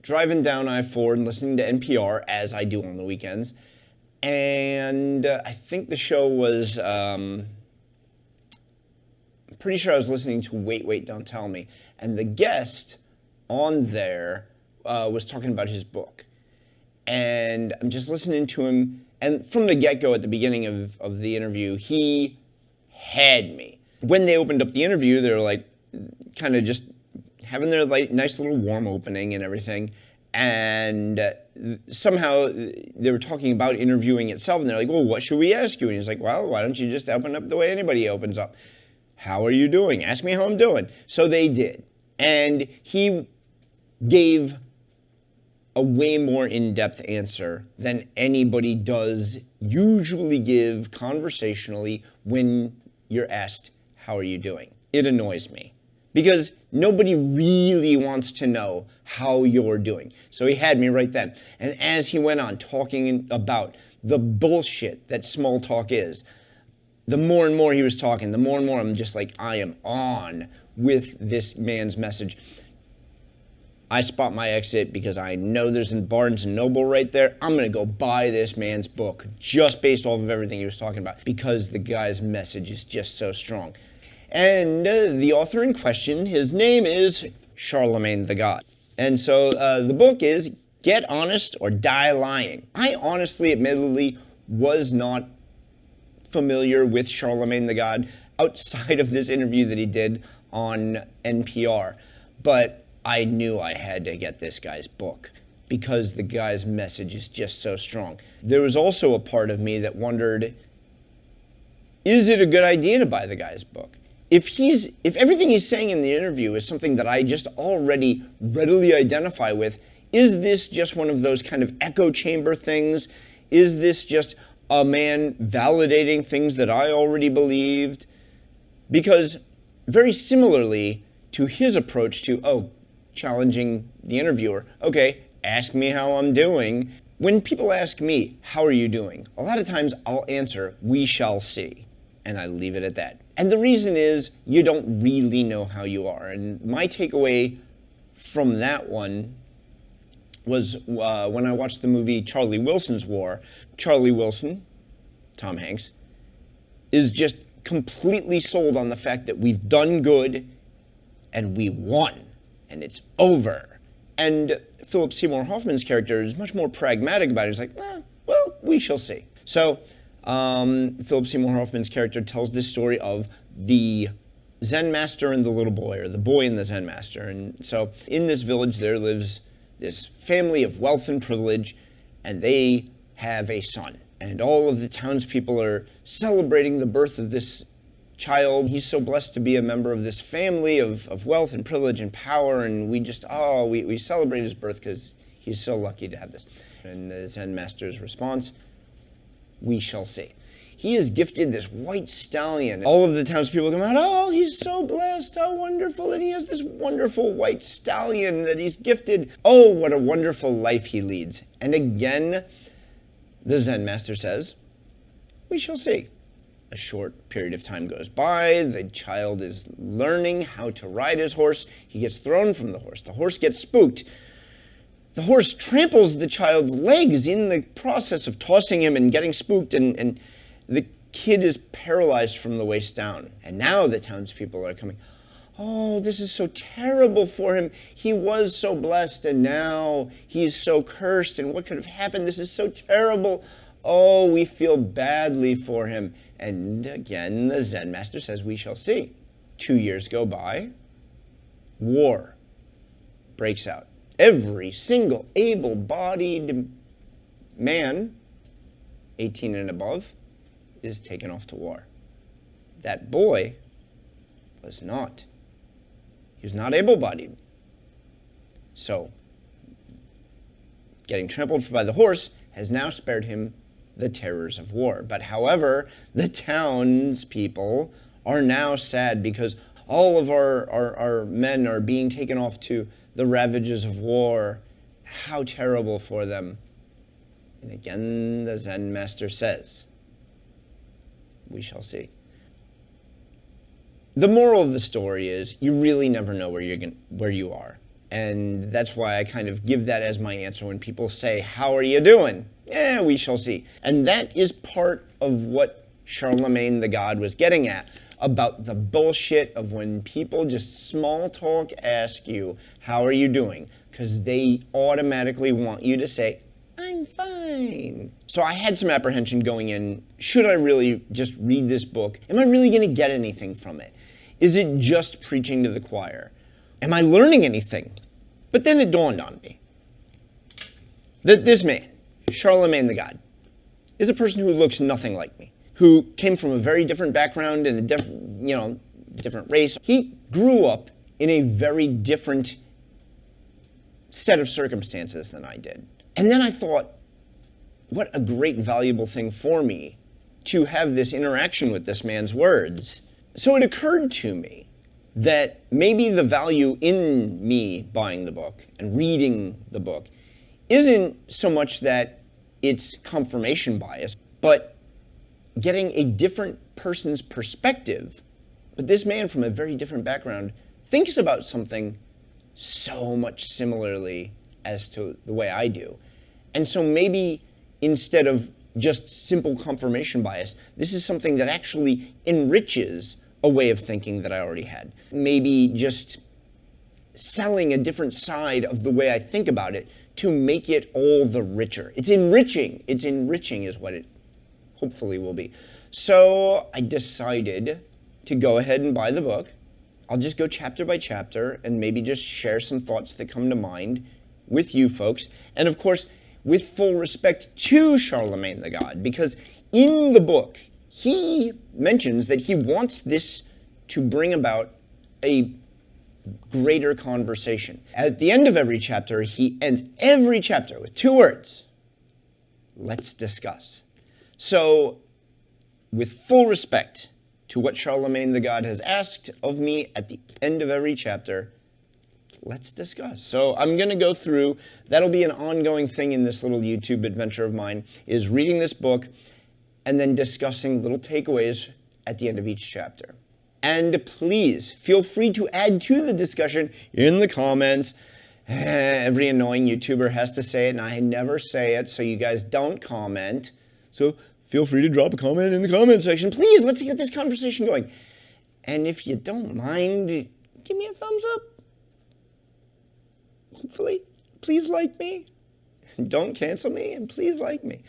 driving down I-4 and listening to NPR, as I do on the weekends. And I think the show was, I'm pretty sure I was listening to Wait, Wait, Don't Tell Me. And the guest on there was talking about his book. And I'm just listening to him. And from the get-go at the beginning of the interview, he had me. When they opened up the interview, they were like kind of just having their nice little warm opening and everything. And somehow they were talking about interviewing itself. And they're like, well, what should we ask you? And he's like, well, why don't you just open up the way anybody opens up? How are you doing? Ask me how I'm doing. So they did. And he gave a way more in-depth answer than anybody does usually give conversationally when you're asked, how are you doing? It annoys me because nobody really wants to know how you're doing. So he had me right then. And as he went on talking about the bullshit that small talk is, the more and more he was talking, the more and more I'm just like, I am on with this man's message. I spot my exit because I know there's a Barnes & Noble right there. I'm going to go buy this man's book just based off of everything he was talking about because the guy's message is just so strong. And the author in question, his name is Charlemagne the God. And so the book is Get Honest or Die Lying. I honestly, admittedly, was not familiar with Charlemagne the God outside of this interview that he did on NPR. But I knew I had to get this guy's book because the guy's message is just so strong. There was also a part of me that wondered, is it a good idea to buy the guy's book? If everything he's saying in the interview is something that I just already readily identify with, is this just one of those kind of echo chamber things? Is this just a man validating things that I already believed? Because very similarly to his approach to, challenging the interviewer, okay, ask me how I'm doing. When people ask me, how are you doing? A lot of times I'll answer, we shall see. And I leave it at that. And the reason is you don't really know how you are. And my takeaway from that one was when I watched the movie Charlie Wilson's War. Charlie Wilson, Tom Hanks, is just completely sold on the fact that we've done good and we won. And it's over. And Philip Seymour Hoffman's character is much more pragmatic about it. He's like, well, we shall see. So Philip Seymour Hoffman's character tells this story of the Zen master and the little boy, or the boy and the Zen master. And so in this village there lives this family of wealth and privilege, and they have a son. And all of the townspeople are celebrating the birth of this child. He's so blessed to be a member of this family of wealth and privilege and power, and we celebrate his birth because he's so lucky to have this. And the Zen master's response, we shall see. He is gifted this white stallion. All of the townspeople come out, he's so blessed, how wonderful, and he has this wonderful white stallion that he's gifted. Oh, what a wonderful life he leads. And again, the Zen master says, we shall see. A short period of time goes by. The child is learning how to ride his horse. He gets thrown from the horse. The horse gets spooked. The horse tramples the child's legs in the process of tossing him and getting spooked, and the kid is paralyzed from the waist down. And now the townspeople are coming, this is so terrible for him. He was so blessed, and now he's so cursed, and what could have happened? This is so terrible. We feel badly for him. And again, the Zen master says, we shall see. 2 years go by. War breaks out. Every single able-bodied man, 18 and above, is taken off to war. That boy was not. He was not able-bodied. So, getting trampled by the horse has now spared him the terrors of war. But however, the townspeople are now sad because all of our men are being taken off to the ravages of war. How terrible for them. And again, the Zen master says, we shall see. The moral of the story is you really never know where you are. And that's why I kind of give that as my answer when people say, how are you doing? We shall see. And that is part of what Charlemagne the God was getting at, about the bullshit of when people just small talk ask you, how are you doing? Because they automatically want you to say, I'm fine. So I had some apprehension going in. Should I really just read this book? Am I really going to get anything from it? Is it just preaching to the choir? Am I learning anything? But then it dawned on me that this man, Charlemagne the God, is a person who looks nothing like me, who came from a very different background and a different race. He grew up in a very different set of circumstances than I did. And then I thought, what a great, valuable thing for me to have this interaction with this man's words. So it occurred to me that maybe the value in me buying the book and reading the book isn't so much that it's confirmation bias, but getting a different person's perspective. But this man from a very different background thinks about something so much similarly as to the way I do. And so maybe instead of just simple confirmation bias, this is something that actually enriches a way of thinking that I already had. Maybe just selling a different side of the way I think about it to make it all the richer. It's enriching. It's enriching is what it hopefully will be. So I decided to go ahead and buy the book. I'll just go chapter by chapter and maybe just share some thoughts that come to mind with you folks. And of course, with full respect to Charlemagne the God, because in the book, he mentions that he wants this to bring about a greater conversation. At the end of every chapter, he ends every chapter with 2 words: let's discuss. So, with full respect to what Charlemagne the God has asked of me at the end of every chapter, let's discuss. So I'm going to go through, that'll be an ongoing thing in this little YouTube adventure of mine, is reading this book and then discussing little takeaways at the end of each chapter. And please feel free to add to the discussion in the comments. Every annoying YouTuber has to say it, and I never say it, so you guys don't comment. So feel free to drop a comment in the comment section. Please, let's get this conversation going. And if you don't mind, give me a thumbs up. Hopefully, please like me. Don't cancel me, and please like me.